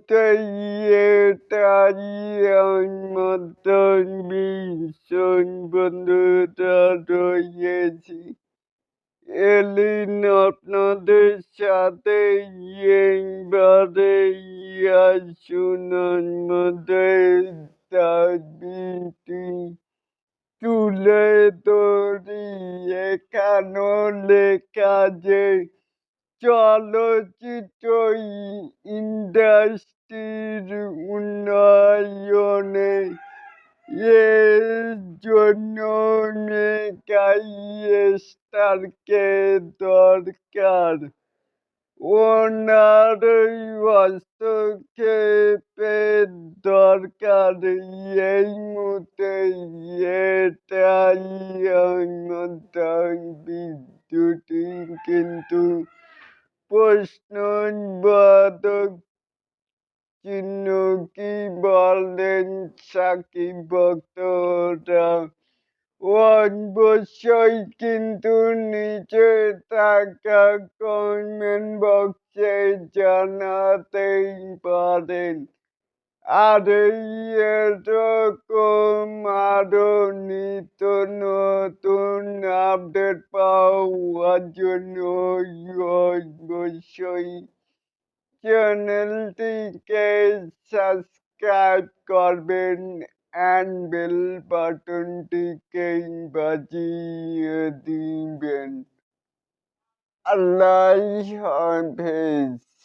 মুহূর্তেই এটাই মতন ভীষণ বন্ধুরা রয়েছি। এলিন আপনাদের সাথে এইবারে আসুন মধ্যে দাবিটি তুলে ধরি। এখানেও লেখা যে চলচ্চিত্র ইন্ডাস্ট্রির উন্নয়নে এর জন্য মেগা স্টারকে দরকার। ওনার হস্তক্ষেপের দরকার এই মুহূর্তে। এটাই আমাদের বিদ্যুৎ কিন্তু প্রশ্নবোধক চিহ্ন কি বলেন সাকিব ভক্তরা? অবশ্যই কিন্তু নিচে থাকা কমেন্ট বক্সে জানাতেই পারেন। আর এরকম আরো নিত্য নতুন আপডেট পাওয়ার জন্য অবশ্যই চ্যানেলটিকে সাবস্ক্রাইব করবেন and বেল বাটনটিকে বাজিয়ে দিবেন। আল্লাহ হাফেজ।